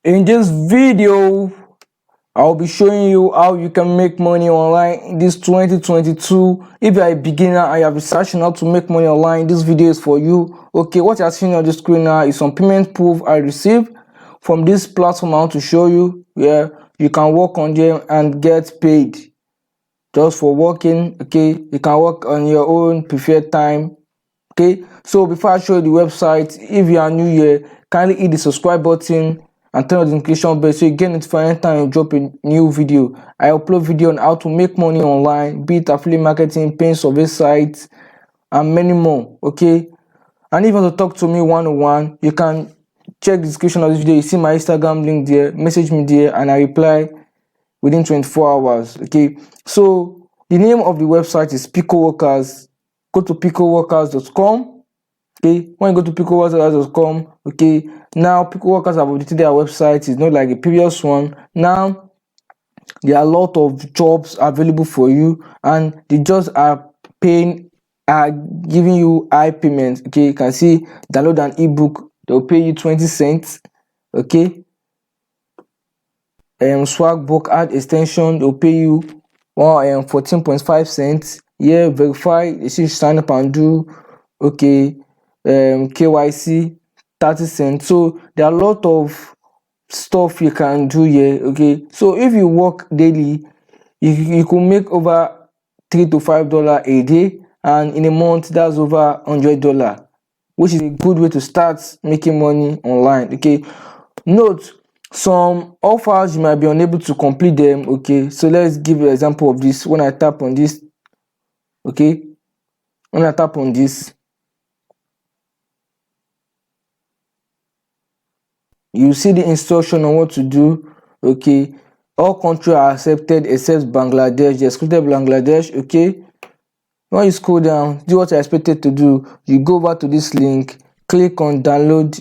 In this video, I'll be showing you how you can make money online in this 2022. If you're a beginner and you're researching how to make money online, this video is for you. Okay, what you're seeing on the screen now is some payment proof I received from this platform I want to show you, where you can work on them and get paid just for working. Okay, you can work on your own preferred time. Okay, so before I show you the website, if you are new here, kindly hit the subscribe button and turn on the notification bell so you get notified anytime you drop a new video. I upload video on how to make money online, be it affiliate marketing, paying survey sites, and many more. Okay, and if you want to talk to me one-on-one, you can check the description of this video. You see my Instagram link there, message me there, and I reply within 24 hours. Okay, so the name of the website is Pico Workers. Go to picoworkers.com. Okay, when you go to picoworkers.com, okay, now Pico Workers have updated their website. It's not like the previous one. Now there are a lot of jobs available for you, and the jobs are giving you high payments. Okay, you can see download an ebook, they'll pay you 20 cents. Okay, swag book ad extension, they'll pay you 14.5 cents. Yeah, verify, you see, sign up and do. Okay, KYC 30 cents. So there are a lot of stuff you can do here. Okay, so if you work daily, you could make over $3 to $5 a day, and in a month that's over $100, which is a good way to start making money online. Okay, note some offers you might be unable to complete them. Okay, so let's give you an example of this. When I tap on this, okay, when I tap on this, you see the instruction on what to do. Okay, all countries are accepted except Bangladesh. They excluded Bangladesh. Okay, when you scroll down, do what I expected to do. You go over to this link, click on download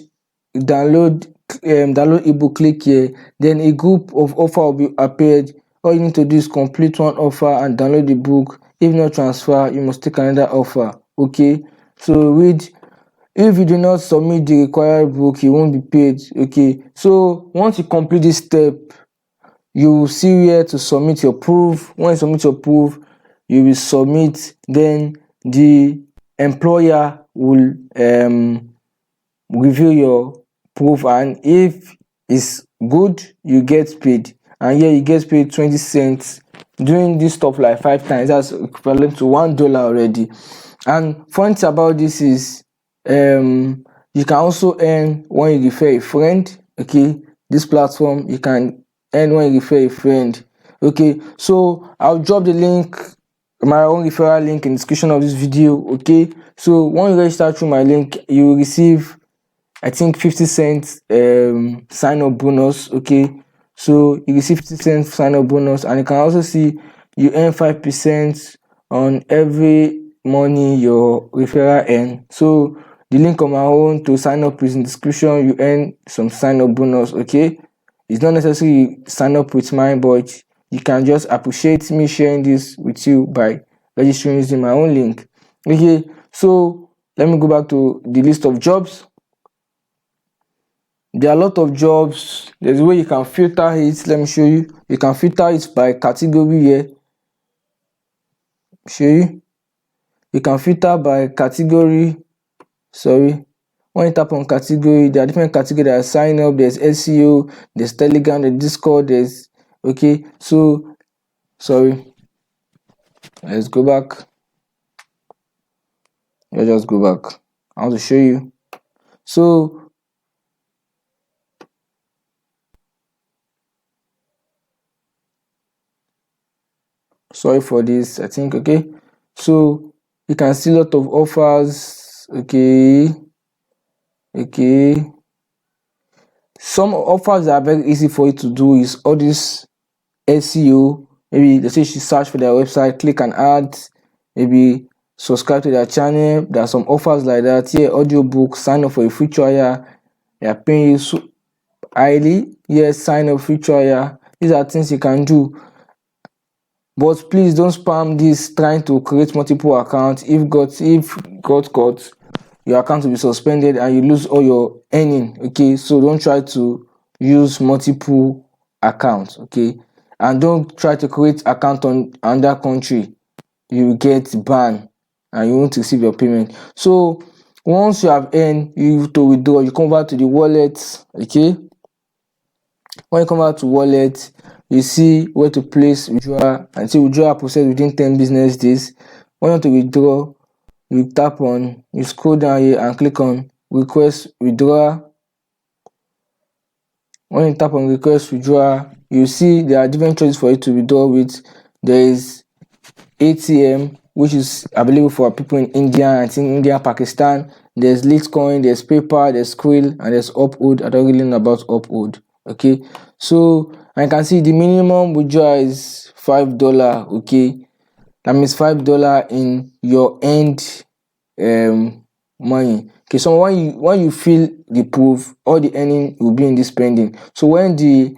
ebook, click here, then a group of offer will be appeared. All you need to do is complete one offer and download the book. If not transfer, you must take another offer. Okay, so read. If you do not submit the required book, you won't be paid. Okay, so once you complete this step, you will see where to submit your proof. When you submit your proof, you will submit, then the employer will review your proof, and if it's good, you get paid. And here you get paid 20 cents. Doing this stuff like 5 times, that's equivalent to $1 already. And fun thing about this is you can also earn when you refer a friend. Okay, this platform you can earn when you refer a friend. Okay, so I'll drop the link, my own referral link, in the description of this video. Okay, so when you register through my link, you will receive, I think, 50 cents sign up bonus. Okay, so you receive 50 cents sign up bonus, and you can also see you earn 5% on every money your referral earn. So the link on my own to sign up is in the description. You earn some sign up bonus. Okay, it's not necessarily sign up with mine, but you can just appreciate me sharing this with you by registering using my own link. Okay, so let me go back to the list of jobs. There are a lot of jobs. There's a way you can filter it. Let me show you. You can filter it by category here. Show you. You can filter by category. Sorry. When you tap on category, there are different categories that are sign up. There's SEO, there's Telegram, there's Discord, there's, okay. So sorry. Let's go back. Let's just go back. I want to show you. So sorry for this, I think. Okay, so you can see a lot of offers. Okay, some offers that are very easy for you to do is all this SEO. Maybe they say you should search for their website, click an ad, maybe subscribe to their channel. There are some offers like that. Here, audiobook, sign up for a free trial, they are paying you so highly. Yes, sign up free trial. These are things you can do. But please don't spam this trying to create multiple accounts. If got caught, your account will be suspended and you lose all your earning. Okay, so don't try to use multiple accounts, okay? And don't try to create account on another country. You will get banned and you won't receive your payment. So once you have earned, you to withdraw, you come back to the wallet, okay? When you come back to wallet, you see where to place withdrawal and say withdrawal process within 10 business days. When you want to withdraw, you tap on, you scroll down here and click on request withdrawal. When you tap on request withdrawal, you see there are different choices for you to withdraw with. There is ATM, which is available for people in India, I think India, Pakistan. There's Litecoin, there's PayPal, there's Skrill, and there's Uphold. I don't really know about Uphold. Okay, so I can see the minimum withdrawal is $5. Okay, that means $5 in your end money. Okay, so when you fill the proof, all the earning will be in the spending. So when the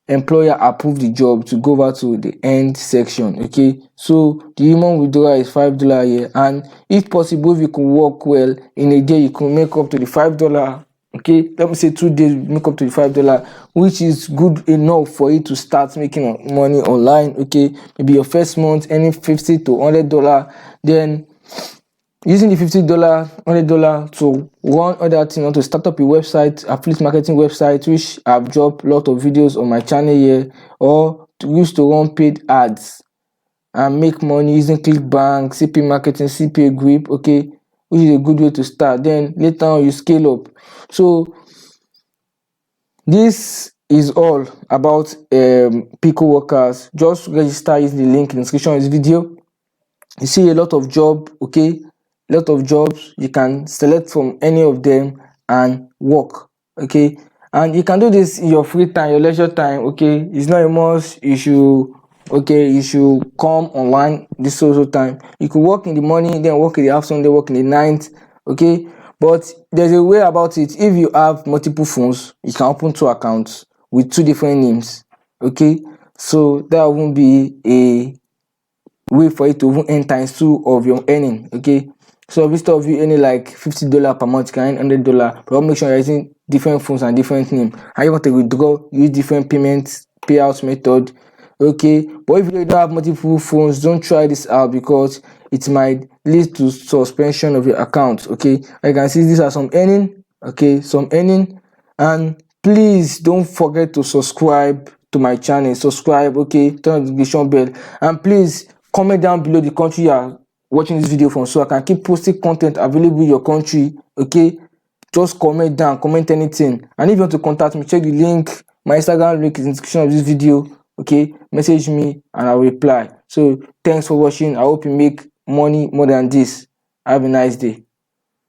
employer approve the job, to go over to the end section, okay? So the minimum withdrawal is $5 a year, and if possible, if you can work well in a day, you can make up to the $5. Okay, let me say 2 days, make up to the $5, which is good enough for you to start making money online. Okay, maybe your first month earning $50 to $100, then using the $50, $100 to run other things, or to start up a website, affiliate marketing website, which I've dropped a lot of videos on my channel here, or to use to run paid ads and make money using ClickBank, CP marketing, CPA grip, okay, which is a good way to start. Then later on you scale up. So this is all about Pico workers. Just register using the link in the description of this video. You see a lot of job, okay, a lot of jobs. You can select from any of them and work, okay? And you can do this in your free time, your leisure time, okay? It's not a must you should come online this social time. You could work in the morning, then work in the afternoon, then work in the night, okay? But there's a way about it. If you have multiple phones, you can open 2 accounts with 2 different names, okay? So that won't be a way for you to even earn times 2 of your earning, okay? So instead of you earning like $50 per month, you can earn $100, but make sure you're using different phones and different name. And you want to withdraw, use different payments payouts method, okay? But if you don't have multiple phones, don't try this out, because it might lead to suspension of your account, okay? I can see these are some earning, okay, some earning. And please don't forget to subscribe to my channel. Subscribe, okay, turn on the notification bell, and please comment down below the country you are watching this video from, so I can keep posting content available in your country, okay? Just comment down, comment anything. And if you want to contact me, check the link. My Instagram link is in the description of this video, okay? Message me and I'll reply. So thanks for watching. I hope you make money more than this. Have a nice day.